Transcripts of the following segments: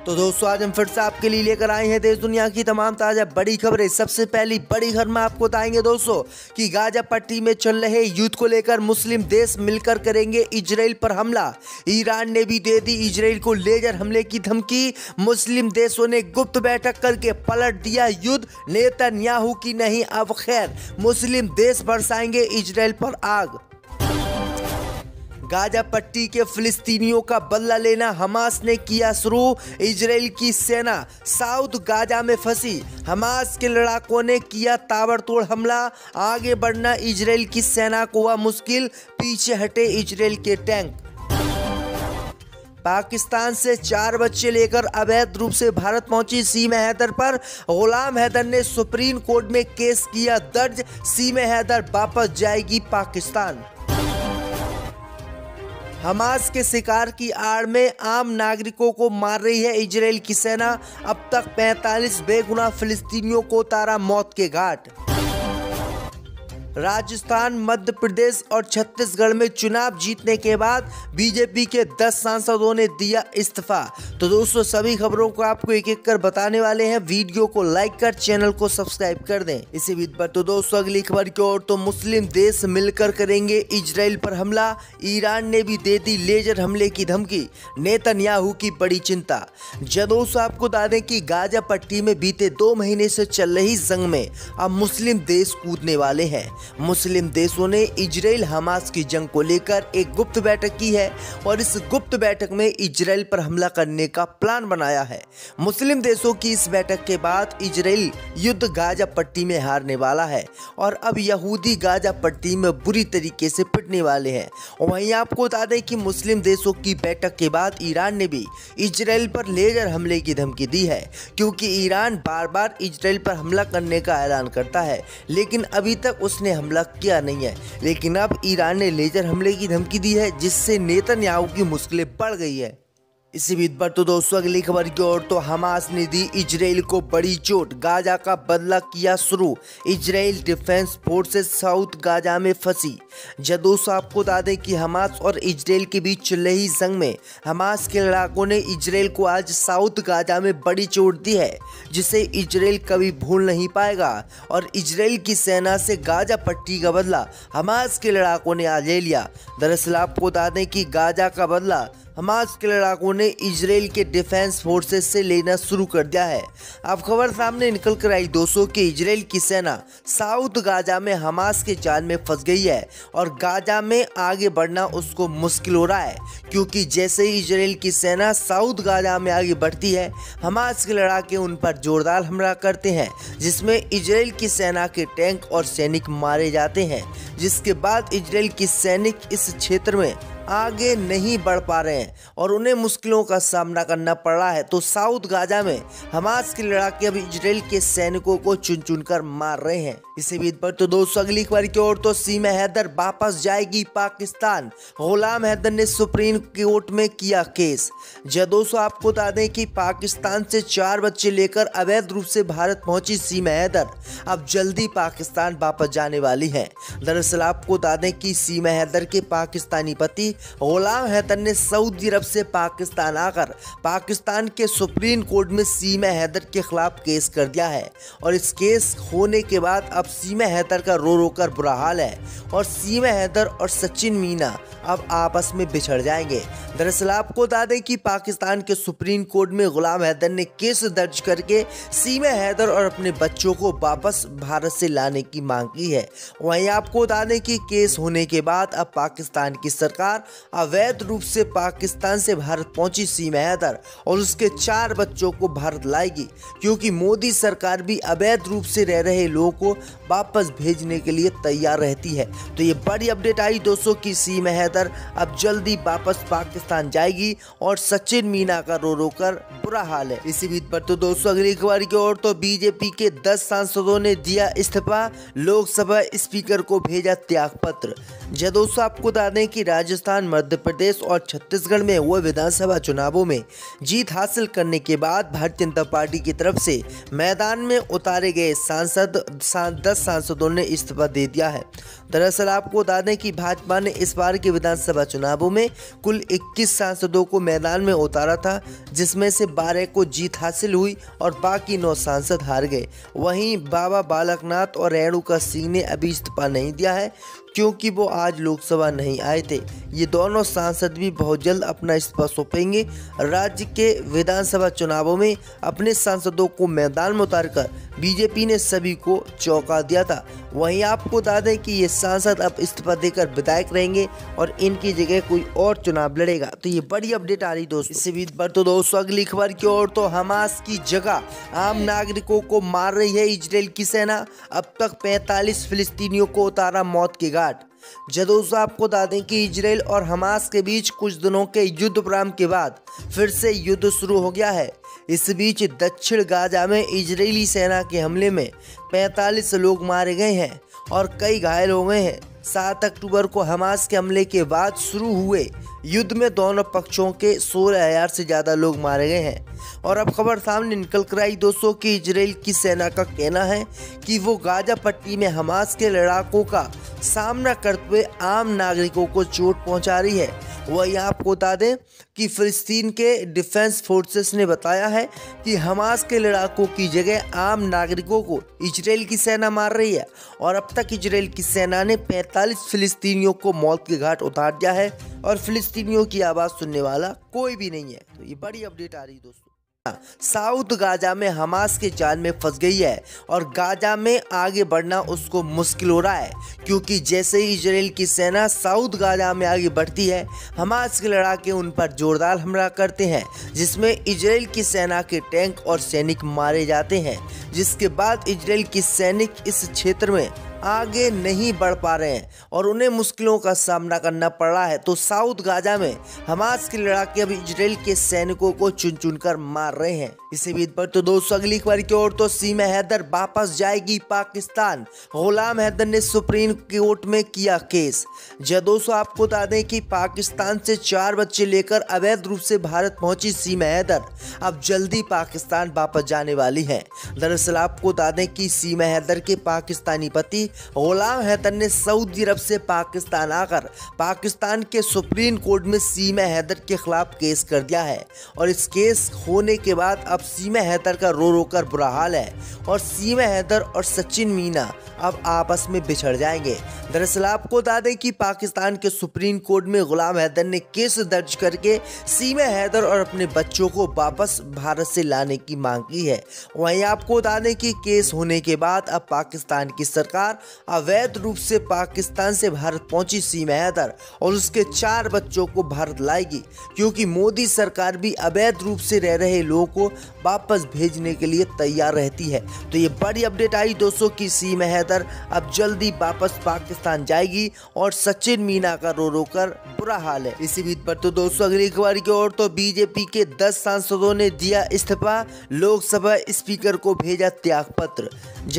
तो दोस्तों आज हम फिर से आपके लिए लेकर आए हैं देश दुनिया की तमाम ताजा बड़ी खबरें। सबसे पहली बड़ी खबर में आपको बताएंगे दोस्तों कि गाजा पट्टी में चल रहे युद्ध को लेकर मुस्लिम देश मिलकर करेंगे इजराइल पर हमला। ईरान ने भी दे दी इजराइल को लेजर हमले की धमकी। मुस्लिम देशों ने गुप्त बैठक करके पलट दिया युद्ध। नेतन्याहू की नहीं अब खैर, मुस्लिम देश बरसाएंगे इजराइल पर आग। गाजा पट्टी के फिलिस्तीनियों का बदला लेना हमास ने किया शुरू। इजराइल की सेना साउथ गाजा में फंसी। हमास के लड़ाकों ने किया ताबड़तोड़ हमला। आगे बढ़ना इजराइल की सेना को हुआ मुश्किल। पीछे हटे इजराइल के टैंक। पाकिस्तान से 4 बच्चे लेकर अवैध रूप से भारत पहुंची सीमा हैदर पर गुलाम हैदर ने सुप्रीम कोर्ट में केस किया दर्ज। सीमा हैदर वापस जाएगी पाकिस्तान। हमास के शिकार की आड़ में आम नागरिकों को मार रही है इजराइल की सेना। अब तक 45 बेगुनाह फिलिस्तीनियों को उतारा मौत के घाट। राजस्थान, मध्य प्रदेश और छत्तीसगढ़ में चुनाव जीतने के बाद बीजेपी के 10 सांसदों ने दिया इस्तीफा। तो दोस्तों सभी खबरों को आपको एक एक कर बताने वाले हैं। वीडियो को लाइक कर चैनल को सब्सक्राइब कर दें इसी बीच पर। तो दोस्तों अगली खबर की ओर, तो मुस्लिम देश मिलकर करेंगे इजराइल पर हमला। ईरान ने भी दे दी लेजर हमले की धमकी। नेतन्याहू की बड़ी चिंता। दोस्तों आपको बता दें कि गाजा पट्टी में बीते 2 महीने से चल रही जंग में अब मुस्लिम देश कूदने वाले हैं। मुस्लिम देशों ने इजराइल हमास की जंग को लेकर एक गुप्त बैठक की है और इस गुप्त बैठक में इजराइल पर हमला करने का प्लान बनाया है। मुस्लिम देशों की इस बैठक के बाद इजराइल युद्ध गाजा पट्टी में हारने वाला है और अब यहूदी गाजा पट्टी में बुरी तरीके से पिटने वाले हैं। और वहीं आपको बता दें कि मुस्लिम देशों की बैठक के बाद ईरान ने भी इजराइल पर लेजर हमले की धमकी दी है, क्योंकि ईरान बार बार इजराइल पर हमला करने का ऐलान करता है लेकिन अभी तक उसने हमला किया नहीं है। लेकिन अब ईरान ने लेजर हमले की धमकी दी है, जिससे नेतन्याहू की मुश्किलें बढ़ गई है। इसी बीच पर तो दोस्तों अगली खबर की ओर, तो हमास ने दी इजराइल को बड़ी चोट। गाजा का बदला किया शुरू। Israel defence forces south Gaza में फंसी। दोस्तों आपको बता दें कि हमास और इजराइल के बीच चल रही जंग में हमास के लड़ाकों ने इजराइल को आज साउथ गाजा में बड़ी चोट दी है, जिसे इजराइल कभी भूल नहीं पाएगा। और इजराइल की सेना से गाजा पट्टी का बदला हमास के लड़ाकों ने आज ले लिया। दरअसल आपको बता दें कि गाजा का बदला हमास के लड़ाकों ने इजराइल के डिफेंस फोर्सेस से लेना शुरू कर दिया है। अब खबर सामने निकल कर आई दोस्तों कि इजराइल की सेना साउथ गाजा में हमास के जाल में फंस गई है और गाजा में आगे बढ़ना उसको मुश्किल हो रहा है, क्योंकि जैसे ही इजराइल की सेना साउथ गाजा में आगे बढ़ती है हमास के लड़ाके उन पर जोरदार हमला करते हैं, जिसमें इजराइल की सेना के टैंक और सैनिक मारे जाते हैं। जिसके बाद इजराइल की सैनिक इस क्षेत्र में आगे नहीं बढ़ पा रहे हैं और उन्हें मुश्किलों का सामना करना पड़ रहा है। तो साउथ गाजा में हमास के लड़ाके अब इजराइल के सैनिकों को चुन चुन कर मार रहे हैं। इसी बीच पर तो दोस्तों अगली खबर की ओर, तो सीमा हैदर वापस जाएगी पाकिस्तान। गुलाम हैदर ने सुप्रीम कोर्ट में किया केस। दोस्तों आपको बता दें कि पाकिस्तान से 4 बच्चे लेकर अवैध रूप से भारत पहुंची सीमा हैदर अब जल्दी पाकिस्तान वापस जाने वाली है। दरअसल आपको बता दें कि सीमा हैदर के पाकिस्तानी पति गुलाम हैदर ने सऊदी अरब से पाकिस्तान आकर पाकिस्तान के सुप्रीम कोर्ट में सीमा हैदर के खिलाफ केस कर दिया है। और इस केस होने के बाद अब सीमा हैदर का रो रो कर बुरा हाल है और सीमा हैदर और सचिन मीना अब आपस में बिछड़ जाएंगे। दरअसल आपको बता दें कि पाकिस्तान के सुप्रीम कोर्ट में गुलाम हैदर ने केस दर्ज करके सीमा हैदर और अपने बच्चों को वापस भारत से लाने की मांग की है। वहीं आपको बता दें कि केस होने के बाद अब पाकिस्तान की सरकार अवैध रूप से पाकिस्तान से भारत पहुंची सीमा हैदर और उसके 4 बच्चों को भारत लाएगी, क्योंकि मोदी सरकार भी अवैध रूप से रह रहे लोगों को वापस भेजने के लिए तैयार रहती है। तो ये बड़ी अपडेट आई दोस्तों कि सीमा हैदर अब जल्दी वापस पाकिस्तान जाएगी और सचिन मीना का रो रो कर बुरा हाल है। इसी बीच पर तो दोस्तों अगली खबर की ओर, तो बीजेपी के 10 सांसदों ने दिया इस्तीफा। लोकसभा स्पीकर को भेजा त्याग पत्र। दोस्तों आपको बता दें कि राजस्थान, मध्य प्रदेश और छत्तीसगढ़ में हुए विधानसभा चुनावों में जीत हासिल करने के बाद भारतीय जनता पार्टी की तरफ से मैदान में उतारे गए 10 सांसदों ने इस्तीफा दे दिया है। दरअसल आपको बता दें कि भाजपा ने इस बार के विधानसभा चुनावों में कुल 21 सांसदों को मैदान में उतारा था, जिसमें से 12 को जीत हासिल हुई और बाकी 9 सांसद हार गए। वहीं बाबा बालकनाथ और रेणुका सिंह ने अभी इस्तीफा नहीं दिया है, क्योंकि वो आज लोकसभा नहीं आए थे। ये दोनों सांसद भी बहुत जल्द अपना इस्तीफा सौंपेंगे। राज्य के विधानसभा चुनावों में अपने सांसदों को मैदान में उतारकर बीजेपी ने सभी को चौंका दिया था। वहीं आपको बता दें कि ये सांसद अब इस्तीफा देकर विधायक रहेंगे और इनकी जगह कोई और चुनाव लड़ेगा। तो ये बड़ी अपडेट आ रही दोस्तों। इसी बीच पर तो दोस्तों अगली खबर की ओर, तो हमास की जगह आम नागरिकों को मार रही है इजराइल की सेना। अब तक 45 फिलिस्तीनियों को उतारा मौत के घाट। दोस्तों आपको बता दें कि इजराइल और हमास के बीच कुछ दिनों के युद्ध विराम के बाद फिर से युद्ध शुरू हो गया है। इस बीच दक्षिण गाजा में इजरायली सेना के हमले में 45 लोग मारे गए हैं और कई घायल हो गए हैं। 7 अक्टूबर को हमास के हमले के बाद शुरू हुए युद्ध में दोनों पक्षों के 16,000 से ज़्यादा लोग मारे गए हैं। और अब खबर सामने निकल कर आई दोस्तों कि इजराइल की सेना का कहना है कि वो गाजा पट्टी में हमास के लड़ाकों का सामना करते हुए आम नागरिकों को चोट पहुंचा रही है। वहीं आपको बता दें कि फिलिस्तीन के डिफेंस फोर्सेस ने बताया है कि हमास के लड़ाकों की जगह आम नागरिकों को इजराइल की सेना मार रही है और अब तक इजराइल की सेना ने 45 फिलिस्तीनियों को मौत के घाट उतार दिया है और फिलिस्तीनियों की आवाज़ सुनने वाला कोई भी नहीं है। तो ये बड़ी अपडेट आ रही है दोस्तों। साउथ गाजा में हमास के जाल में फंस गई है और गाजा में आगे बढ़ना उसको मुश्किल हो रहा है, क्योंकि जैसे ही इजराइल की सेना साउथ गाजा में आगे बढ़ती है, हमास के लड़ाके उन पर जोरदार हमला करते हैं, जिसमें इजराइल की सेना के टैंक और सैनिक मारे जाते हैं। जिसके बाद इजराइल की सैनिक इस क्षेत्र में आगे नहीं बढ़ पा रहे हैं और उन्हें मुश्किलों का सामना करना पड़ रहा है। तो साउथ गाजा में हमास के लड़ाके अब इजराइल के सैनिकों को चुन चुन कर मार रहे हैं। इसी बीच पर तो दोस्तों अगली खबर की ओर, तो सीमा हैदर वापस जाएगी पाकिस्तान। गुलाम हैदर ने सुप्रीम कोर्ट में किया केस। दोस्तों आपको बता दें कि पाकिस्तान से 4 बच्चे लेकर अवैध रूप से भारत पहुंची सीमा हैदर अब जल्दी पाकिस्तान वापस जाने वाली है। दरअसल आपको बता दें कि सीमा हैदर के पाकिस्तानी पति गुलाम हैदर ने सऊदी अरब से पाकिस्तान आकर पाकिस्तान के सुप्रीम कोर्ट में सीमा हैदर के खिलाफ केस कर दिया है। और इस केस होने के बाद अब सीमा हैदर का रो रो कर बुरा हाल है और सीमा हैदर और सचिन मीना अब आपस में बिछड़ जाएंगे। दरअसल आपको बता दें कि पाकिस्तान के सुप्रीम कोर्ट में गुलाम हैदर ने केस दर्ज करके सीमा हैदर और अपने बच्चों को वापस भारत से लाने की मांग की है। वहीं आपको बता दें कि केस होने के बाद अब पाकिस्तान की सरकार अवैध रूप से पाकिस्तान से भारत पहुंची सीमा हैदर और उसके 4 बच्चों को भारत लाएगी, क्योंकि मोदी सरकार भी अवैध रूप से रह रहे लोगों को वापस भेजने के लिए तैयार रहती है। तो ये बड़ी अपडेट आई दोस्तों कि सीमा हैदर अब जल्दी वापस पाकिस्तान जाएगी और सचिन मीना का रो रो कर बुरा हाल है। इसी बीच पर तो दोस्तों अगली खबर की ओर, तो बीजेपी के 10 सांसदों ने दिया इस्तीफा, लोकसभा स्पीकर को भेजा त्याग पत्र।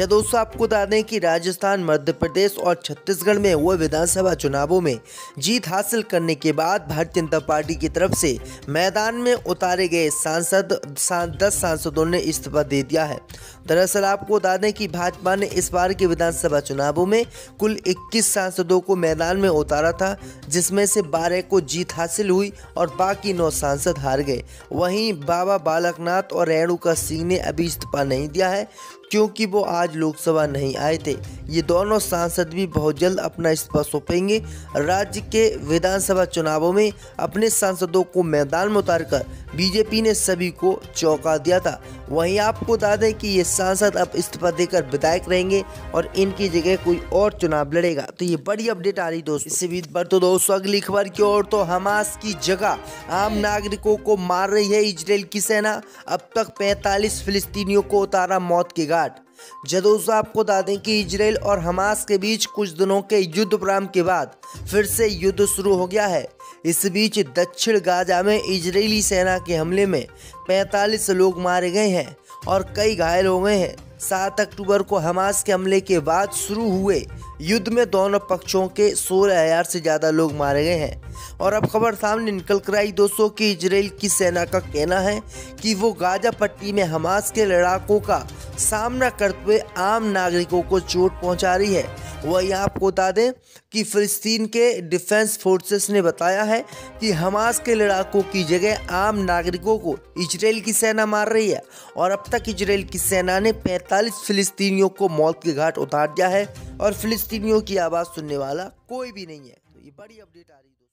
दोस्तों आपको बता दें कि राजस्थान, मध्य प्रदेश और छत्तीसगढ़ में हुए विधानसभा चुनावों में जीत हासिल करने के बाद भारतीय जनता पार्टी की तरफ से मैदान में उतारे गए 10 सांसदों ने इस्तीफा दे दिया है। दरअसल आपको बता दें कि भाजपा ने इस बार के विधानसभा चुनावों में कुल 21 सांसदों को मैदान में उतारा था, जिसमें से 12 को जीत हासिल हुई और बाकी 9 सांसद हार गए। वहीं बाबा बालकनाथ और रेणुका सिंह ने अभी इस्तीफा नहीं दिया है, क्योंकि वो आज लोकसभा नहीं आए थे। ये दोनों सांसद भी बहुत जल्द अपना इस्तीफा सौंपेंगे। राज्य के विधानसभा चुनावों में अपने सांसदों को मैदान में उतारकर बीजेपी ने सभी को चौंका दिया था। वहीं आपको बता दें कि ये सांसद अब इस्तीफा देकर विधायक रहेंगे और इनकी जगह कोई और चुनाव लड़ेगा। तो ये बड़ी अपडेट आ रही दोस्तों। इसी बीच पर तो दोस्तों अगली खबर की ओर, तो हमास की जगह आम नागरिकों को मार रही है इजराइल की सेना। अब तक 45 फिलिस्तीनियों को उतारा मौत के घाट। दोस्तों आपको बता दें कि इजराइल और हमास के बीच कुछ दिनों के युद्ध विराम के बाद फिर से युद्ध शुरू हो गया है। इस बीच दक्षिण गाजा में इजरायली सेना के हमले में 45 लोग मारे गए हैं और कई घायल हो गए हैं। 7 अक्टूबर को हमास के हमले के बाद शुरू हुए युद्ध में दोनों पक्षों के 16,000 से ज़्यादा लोग मारे गए हैं। और अब खबर सामने निकल कर आई दोस्तों कि इजराइल की सेना का कहना है कि वो गाजा पट्टी में हमास के लड़ाकों का सामना करते हुए आम नागरिकों को चोट पहुंचा रही है। वहीं आपको बता दें कि फिलिस्तीन के डिफेंस फोर्सेस ने बताया है कि हमास के लड़ाकों की जगह आम नागरिकों को इजराइल की सेना मार रही है और अब तक इजराइल की सेना ने 45 फिलिस्तीनियों को मौत के घाट उतार दिया है और फिलिस्तीनियों की आवाज़ सुनने वाला कोई भी नहीं है। तो ये बड़ी अपडेट आ रही है।